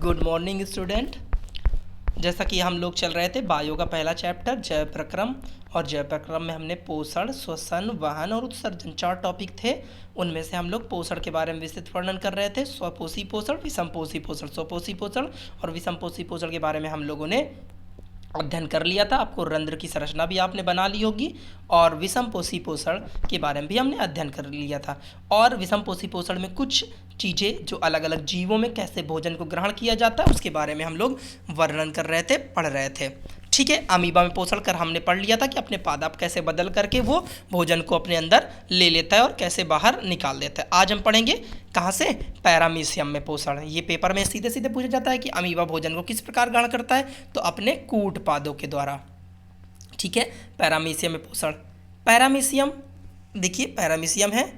Good morning student. जैसा कि हम लोग चल रहे थे बायो का पहला चैप्टर जैव प्रक्रम, और जैव प्रक्रम में हमने पोषण, श्वसन, वहन और उत्सर्जन 4 टॉपिक थे। उनमें से हम लोग पोषण के बारे में विस्तृत वर्णन कर रहे थे। स्वपोषी पोषण, विषमपोषी पोषण, स्वपोषी पोषण और विषमपोषी पोषण के बारे में हम लोगों ने अध्ययन कर लिया था। आपको रंध्र की संरचना भी आपने बना ली होगी, और विषमपोषी पोषण के बारे में भी हमने अध्ययन कर लिया था। और विषमपोषी पोषण में कुछ चीज़ें जो अलग अलग जीवों में कैसे भोजन को ग्रहण किया जाता है उसके बारे में हम लोग वर्णन कर रहे थे, पढ़ रहे थे। ठीक है, अमीबा में पोषण कर हमने पढ़ लिया था कि अपने पादप कैसे बदल करके वो भोजन को अपने अंदर ले लेता है और कैसे बाहर निकाल देता है। आज हम पढ़ेंगे कहाँ से, पैरामीशियम में पोषण। ये पेपर में सीधे सीधे पूछा जाता है कि अमीबा भोजन को किस प्रकार ग्रहण करता है, तो अपने कूट पादों के द्वारा। ठीक है, पैरामीशियम में पोषण। पैरामीशियम देखिए, पैरामीशियम है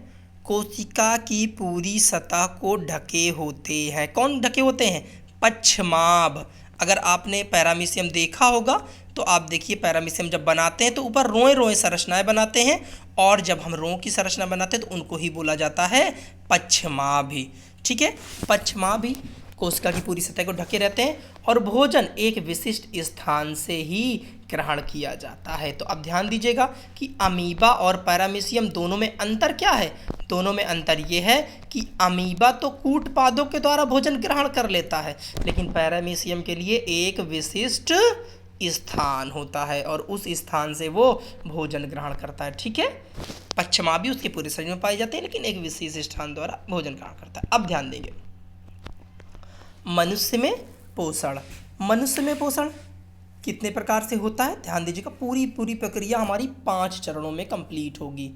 कोशिका की पूरी सतह को ढके होते हैं। कौन ढके होते हैं? पक्षमाभ। अगर आपने पैरामीशियम देखा होगा तो आप देखिए, पैरामीशियम जब बनाते हैं तो ऊपर रोए रोए संरचनाएं बनाते हैं, और जब हम रों की संरचना बनाते हैं तो उनको ही बोला जाता है पक्षमाभि। ठीक है, पक्षमाभि कोशिका की पूरी सतह को ढके रहते हैं, और भोजन एक विशिष्ट स्थान से ही ग्रहण किया जाता है। तो अब ध्यान दीजिएगा कि अमीबा और पैरामीशियम दोनों में अंतर क्या है। दोनों में अंतर ये है कि अमीबा तो कूट पादों के द्वारा भोजन ग्रहण कर लेता है, लेकिन पैरामीशियम के लिए एक विशिष्ट स्थान होता है और उस स्थान से वो भोजन ग्रहण करता है। ठीक है, पक्षमाभि उसके पूरे शरीर में पाए जाते हैं, लेकिन एक विशेष स्थान द्वारा भोजन ग्रहण करता है। अब ध्यान देंगे मनुष्य में पोषण। मनुष्य में पोषण कितने प्रकार से होता है, ध्यान दीजिएगा। पूरी प्रक्रिया हमारी 5 चरणों में कंप्लीट होगी।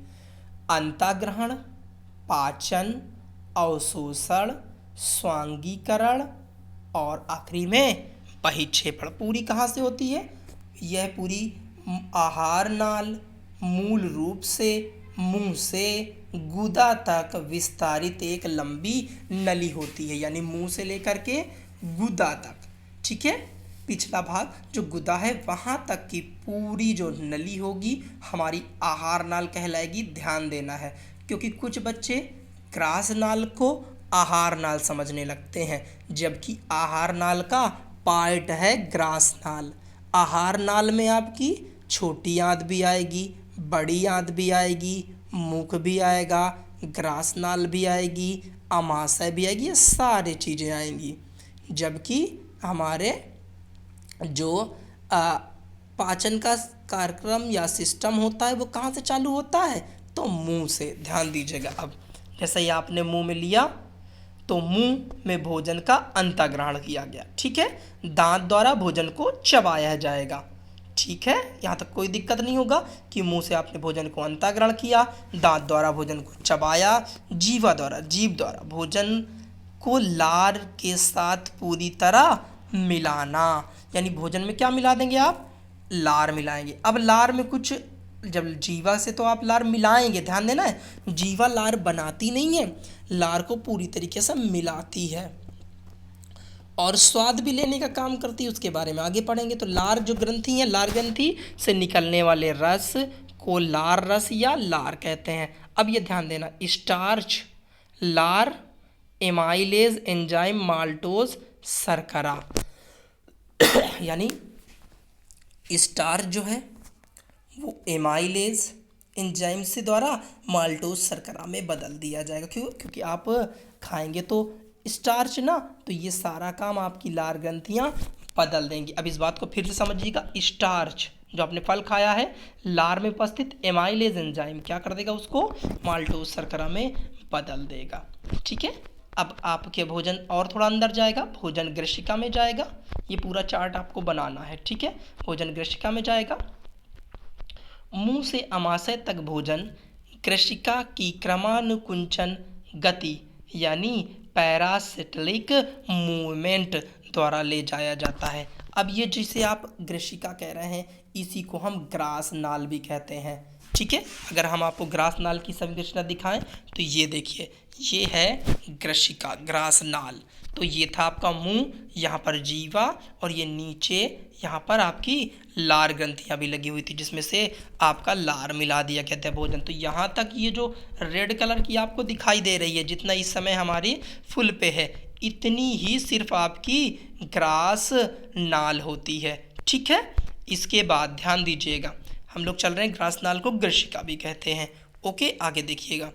अंतःग्रहण, पाचन, अवशोषण, स्वांगीकरण और आखिरी में बहिक्षेपण। पूरी कहाँ से होती है? यह पूरी आहार नाल मूल रूप से मुंह से गुदा तक विस्तारित एक लंबी नली होती है, यानी मुंह से लेकर के गुदा तक। ठीक है, पिछला भाग जो गुदा है वहाँ तक की पूरी जो नली होगी हमारी आहार नाल कहलाएगी। ध्यान देना है, क्योंकि कुछ बच्चे ग्रास नाल को आहार नाल समझने लगते हैं, जबकि आहार नाल का पार्ट है ग्रास नाल। आहार नाल में आपकी छोटी आंत भी आएगी, बड़ी आंत भी आएगी, मुख भी आएगा, ग्रास नाल भी आएगी, अमाशय भी आएगी, ये सारी चीज़ें आएंगी। जबकि हमारे जो पाचन का कार्यक्रम या सिस्टम होता है वो कहाँ से चालू होता है, तो मुंह से। ध्यान दीजिएगा। अब जैसे ही आपने मुंह में लिया तो मुंह में भोजन का अंतःग्रहण किया गया। ठीक है, दांत द्वारा भोजन को चबाया जाएगा। ठीक है, यहाँ तक कोई दिक्कत नहीं होगा कि मुंह से आपने भोजन को अंतःग्रहण किया, दांत द्वारा भोजन को चबाया, जीभ द्वारा भोजन को लार के साथ पूरी तरह मिलाना। यानी भोजन में क्या मिला देंगे आप? लार मिलाएंगे। अब लार में कुछ, जब जीवा से तो आप लार मिलाएंगे, ध्यान देना है, जीवा लार बनाती नहीं है, लार को पूरी तरीके से मिलाती है और स्वाद भी लेने का काम करती है। उसके बारे में आगे पढ़ेंगे। तो लार जो ग्रंथि है, लार ग्रंथि से निकलने वाले रस को लार रस या लार कहते हैं। अब ये ध्यान देना, स्टार्च, लार, एमाइलेज एंजाइम, माल्टोज, शर्करा। यानी स्टार्च जो है वो एमाइलेज एंजाइम से द्वारा माल्टोज शर्करा में बदल दिया जाएगा। क्यों? क्योंकि आप खाएंगे तो स्टार्च ना, तो ये सारा काम आपकी लार ग्रंथियाँ बदल देंगी। अब इस बात को फिर से समझिएगा, स्टार्च जो आपने फल खाया है, लार में उपस्थित एमाइलेज एंजाइम क्या कर देगा, उसको माल्टोज शर्करा में बदल देगा। ठीक है, अब आपके भोजन और थोड़ा अंदर जाएगा, भोजन ग्रशिका में जाएगा। ये पूरा चार्ट आपको बनाना है। ठीक है, भोजन ग्रशिका में जाएगा। मुंह से अमाशय तक भोजन ग्रशिका की क्रमानुकुंचन गति यानी पैरासिटलिक मूवमेंट द्वारा ले जाया जाता है। अब ये जिसे आप ग्रशिका कह रहे हैं, इसी को हम ग्रास नाल भी कहते हैं। ठीक है, अगर हम आपको ग्रास नाल की संरचना दिखाएं तो ये देखिए, ये है ग्रशिका, ग्रास नाल। तो ये था आपका मुंह, यहाँ पर जीवा, और ये नीचे यहाँ पर आपकी लार ग्रंथियाँ भी लगी हुई थी, जिसमें से आपका लार मिला दिया कहते हैं भोजन। तो यहाँ तक ये जो रेड कलर की आपको दिखाई दे रही है, जितना इस समय हमारी फुल पे है, इतनी ही सिर्फ आपकी ग्रास नाल होती है। ठीक है, इसके बाद ध्यान दीजिएगा, हम लोग चल रहे हैं, ग्रास नाल को ग्रशिका भी कहते हैं। ओके, आगे देखिएगा।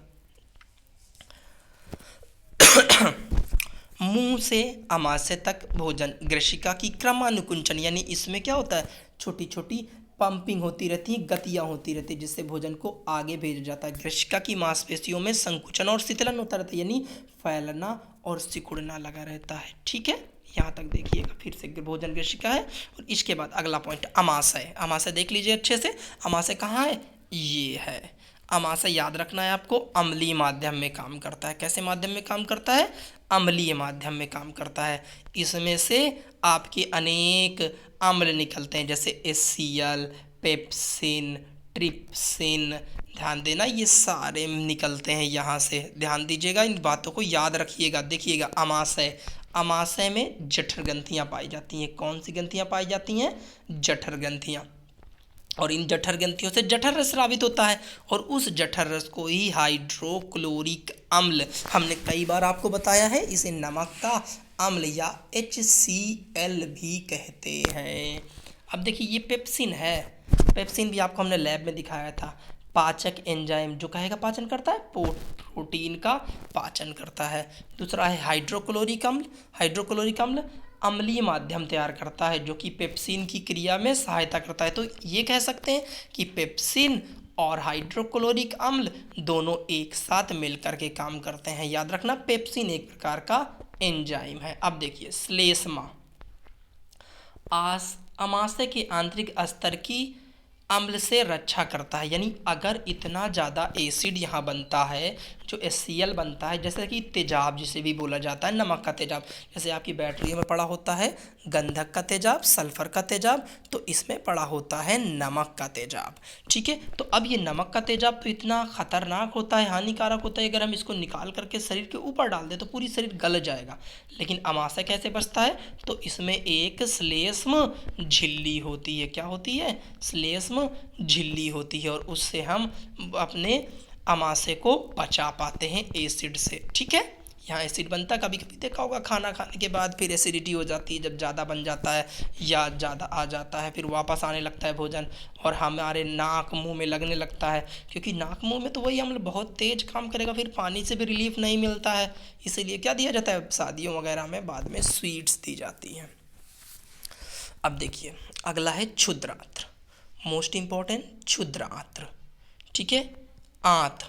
मुंह से अमाशय तक भोजन, ग्रशिका की क्रमानुकुंचन, यानी इसमें क्या होता है, छोटी छोटी पंपिंग होती रहती है, गतियां होती रहती है, जिससे भोजन को आगे भेजा जाता है। ग्रशिका की मांसपेशियों में संकुचन और शीतलन होता रहता है, यानी फैलना और सिकुड़ना लगा रहता है। ठीक है, यहाँ तक देखिएगा, फिर से भोजन ग्रशिका है। और इसके बाद अगला पॉइंट अमाशय। अमाशय देख लीजिए अच्छे से, अमाशय कहाँ है, ये है। अमाशय याद रखना है आपको, अम्लीय माध्यम में काम करता है। कैसे माध्यम में काम करता है, अम्लीय माध्यम में काम करता है। इसमें से आपके अनेक अम्ल निकलते हैं, जैसे HCl, पेप्सिन, ट्रिप्सिन, ध्यान देना, ये सारे निकलते हैं यहाँ से। ध्यान दीजिएगा, इन बातों को याद रखिएगा। देखिएगा, अमाशय, अमाशय में जठर ग्रंथियाँ पाई जाती हैं। कौन सी ग्रंथियाँ पाई जाती हैं, जठर ग्रंथियाँ। और इन जठर ग्रंथियों से जठर रस स्रावित होता है, और उस जठर रस को ही हाइड्रोक्लोरिक अम्ल, हमने कई बार आपको बताया है, इसे नमक का अम्ल या HCl भी कहते हैं। अब देखिए, ये पेप्सिन है, पेप्सिन भी आपको हमने लैब में दिखाया था। पाचक एंजाइम, जो कहेगा पाचन करता है, प्रोटीन का पाचन करता है। दूसरा है हाइड्रोक्लोरिक अम्ल। हाइड्रोक्लोरिक अम्ल अम्लीय माध्यम तैयार करता है, जो कि पेप्सिन की क्रिया में सहायता करता है। तो ये कह सकते हैं कि पेप्सिन और हाइड्रोक्लोरिक अम्ल दोनों एक साथ मिलकर के काम करते हैं। याद रखना, पेप्सिन एक प्रकार का एंजाइम है। अब देखिए, श्लेष्मा अमाशय के आंतरिक स्तर की अम्ल से रक्षा करता है। यानी अगर इतना ज़्यादा एसिड यहाँ बनता है, जो HCl बनता है, जैसे कि तेजाब जिसे भी बोला जाता है, नमक का तेजाब, जैसे आपकी बैटरी में पड़ा होता है गंधक का तेजाब, सल्फर का तेजाब, तो इसमें पड़ा होता है नमक का तेजाब। ठीक है, तो अब ये नमक का तेजाब तो इतना खतरनाक होता है, हानिकारक होता है, अगर हम इसको निकाल करके शरीर के ऊपर डाल दें तो पूरी शरीर गल जाएगा। लेकिन अमाशय कैसे बचता है, तो इसमें एक श्लेष्म झिल्ली होती है। क्या होती है, श्लेष्म झिल्ली होती है, और उससे हम अपने अमाशय को बचा पाते हैं एसिड से। ठीक है, यहाँ एसिड बनता है, कभी कभी देखा होगा खाना खाने के बाद फिर एसिडिटी हो जाती है, जब ज़्यादा बन जाता है या ज़्यादा आ जाता है, फिर वापस आने लगता है भोजन, और हमारे नाक मुंह में लगने लगता है, क्योंकि नाक मुंह में तो वही अम्ल बहुत तेज काम करेगा, फिर पानी से भी रिलीफ नहीं मिलता है। इसीलिए क्या दिया जाता है, शादियों वगैरह में बाद में स्वीट्स दी जाती हैं। अब देखिए, अगला है क्षुद्रांत्र, मोस्ट इम्पॉर्टेंट, क्षुद्रांत्र। ठीक है, आंत,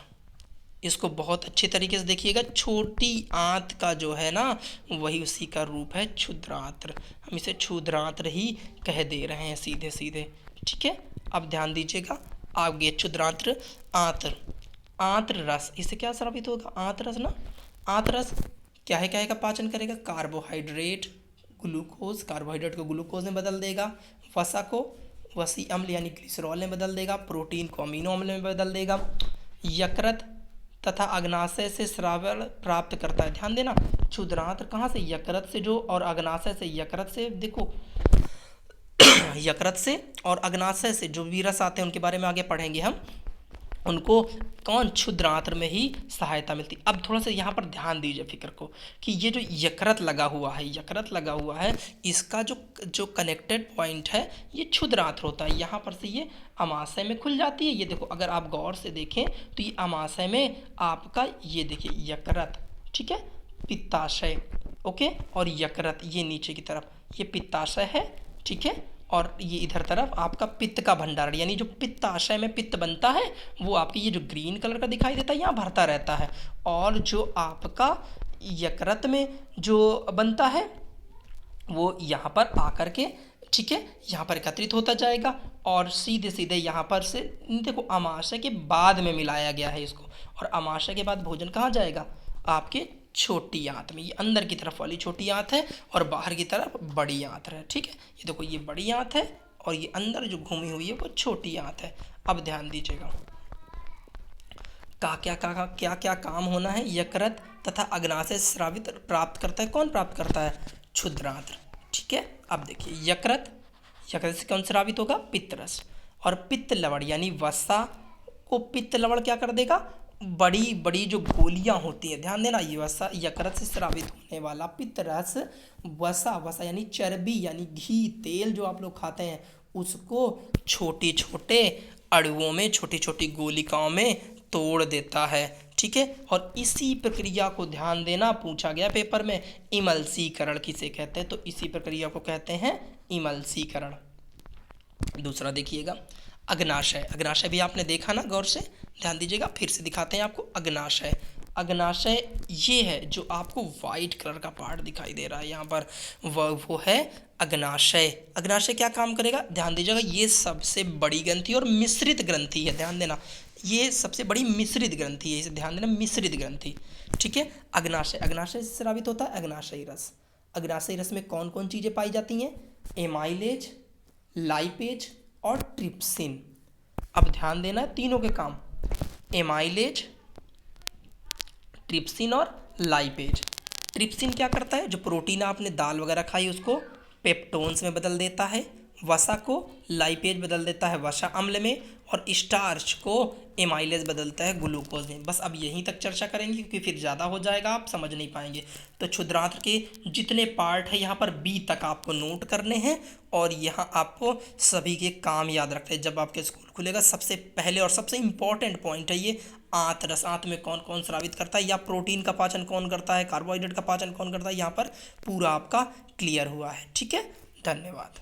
इसको बहुत अच्छे तरीके से देखिएगा, छोटी आंत का जो है ना, वही उसी का रूप है क्षुद्रांत्र। हम इसे क्षुद्रांत्र ही कह दे रहे हैं सीधे सीधे। ठीक है, अब ध्यान दीजिएगा, आगे क्षुद्रांत्र, आंत्र, आंत्र रस, इससे क्या स्रावित होगा, आंत्र रस ना। आंत्र रस क्या है, क्या है का पाचन करेगा, कार्बोहाइड्रेट, ग्लूकोज, कार्बोहाइड्रेट को ग्लूकोज में बदल देगा, वसा को वसी अम्ल यानी ग्लिसरॉल में बदल देगा, प्रोटीन को अमीनो अम्ल में बदल देगा, यकृत तथा अग्नाशय से श्रावण प्राप्त करता है। ध्यान देना, क्षुद्रांत्र कहाँ से, यकृत से, जो और अग्नाशय से, यकृत से, देखो यकृत से और अग्नाशय से जो भी रस आते हैं उनके बारे में आगे पढ़ेंगे हम, उनको कौन, क्षुद्रांत्र में ही सहायता मिलती। अब थोड़ा सा यहाँ पर ध्यान दीजिए फिक्र को, कि ये जो यकृत लगा हुआ है, यकृत लगा हुआ है, इसका जो कनेक्टेड पॉइंट है ये क्षुद्रांत्र होता है। यहाँ पर से ये अमाशय में खुल जाती है। ये देखो, अगर आप गौर से देखें तो ये अमाशय में आपका, ये देखिए यकृत, ठीक है, पित्ताशय, ओके, और यकृत ये नीचे की तरफ, ये पित्ताशय है। ठीक है, और ये इधर तरफ आपका पित्त का भंडारण, यानी जो पित्ताशय में पित्त बनता है वो आपकी ये जो ग्रीन कलर का दिखाई देता है यहाँ भरता रहता है, और जो आपका यकृत में जो बनता है वो यहाँ पर आकर के, ठीक है, यहाँ पर एकत्रित होता जाएगा, और सीधे सीधे यहाँ पर से देखो अमाशय के बाद में मिलाया गया है इसको, और अमाशय के बाद भोजन कहाँ जाएगा, आपके छोटी आंत में। ये अंदर की तरफ वाली छोटी आंत है और बाहर की तरफ बड़ी आंत है। ठीक है, ये देखो ये बड़ी आंत है और ये अंदर जो घूमी हुई है वो छोटी आंत है। अब ध्यान दीजिएगा, क्या क्या काम होना है, यकृत तथा अग्नाशय स्रावित प्राप्त करता है, कौन प्राप्त करता है, क्षुद्रांत्र। ठीक है, अब देखिए यकृत से कौन स्रावित होगा, पित्तरस, और पित्त लवण यानी वसा को पित्त लवण क्या कर देगा, बड़ी बड़ी जो गोलियां होती हैं, ध्यान देना, ये वसा यकृत से स्रावित होने वाला पित्तरस वसा, वसा यानी चर्बी यानी घी तेल जो आप लोग खाते हैं, उसको छोटे छोटे अणुओं में, छोटी छोटी गोलिकाओं में तोड़ देता है। ठीक है, और इसी प्रक्रिया को ध्यान देना पूछा गया पेपर में, इमल्सीकरण किसे कहते हैं, तो इसी प्रक्रिया को कहते हैं इमल्सीकरण। दूसरा देखिएगा अग्नाशय। अग्नाशय भी आपने देखा ना, गौर से ध्यान दीजिएगा, फिर से दिखाते हैं आपको अग्नाशय। अग्नाशय ये है जो आपको वाइट कलर का पार्ट दिखाई दे रहा है यहाँ पर, वो है अग्नाशय। अग्नाशय क्या काम करेगा, ध्यान दीजिएगा, ये सबसे बड़ी ग्रंथि और मिश्रित ग्रंथि है, ध्यान देना, ये सबसे बड़ी मिश्रित ग्रंथि है, इसे ध्यान देना, मिश्रित ग्रंथि। ठीक है, अग्नाशय, अग्नाशय से स्रावित होता है अग्नाशयी रस। अग्नाशयी रस में कौन कौन चीज़ें पाई जाती हैं, एमाइलेज, लाइपेज और ट्रिप्सिन। अब ध्यान देना है तीनों के काम, एमाइलेज, ट्रिप्सिन और लाइपेज। ट्रिप्सिन क्या करता है, जो प्रोटीन आपने दाल वगैरह खाई उसको पेप्टोन्स में बदल देता है, वसा को लाइपेज बदल देता है वसा अम्ल में, और स्टार्च को एमाइलेज बदलता है ग्लूकोज में। बस अब यहीं तक चर्चा करेंगे क्योंकि फिर ज़्यादा हो जाएगा, आप समझ नहीं पाएंगे। तो क्षुद्रांत्र के जितने पार्ट है यहाँ पर बी तक आपको नोट करने हैं, और यहाँ आपको सभी के काम याद रखते हैं। जब आपके स्कूल खुलेगा सबसे पहले और सबसे इम्पॉर्टेंट पॉइंट है ये, आंत रस। आंत में कौन कौन स्रावित करता है, या प्रोटीन का पाचन कौन करता है, कार्बोहाइड्रेट का पाचन कौन करता है, यहाँ पर पूरा आपका क्लियर हुआ है। ठीक है, धन्यवाद।